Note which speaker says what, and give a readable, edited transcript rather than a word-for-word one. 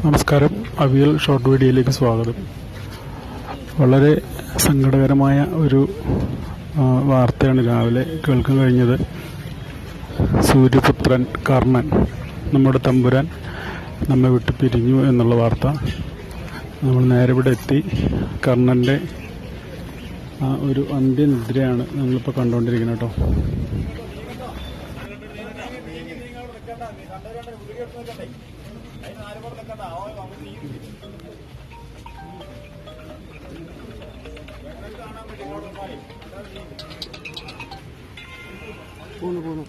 Speaker 1: നമസ്കാരം. അവിയൽ ഷോർട്ട് വീഡിയോയിലേക്ക് സ്വാഗതം. വളരെ സങ്കടകരമായ ഒരു വാർത്തയാണ് രാവിലെ കേൾക്കാൻ കഴിഞ്ഞത്. സൂര്യപുത്രൻ കർണൻ, നമ്മുടെ തമ്പുരാൻ നമ്മെ വിട്ട് പിരിഞ്ഞു എന്നുള്ള വാർത്ത. നമ്മൾ നേരെ ഇവിടെ എത്തി. കർണൻ്റെ ഒരു അന്ത്യനിദ്രയാണ് നമ്മളിപ്പോൾ കണ്ടുകൊണ്ടിരിക്കുന്നത് കേട്ടോ.
Speaker 2: പോന്നു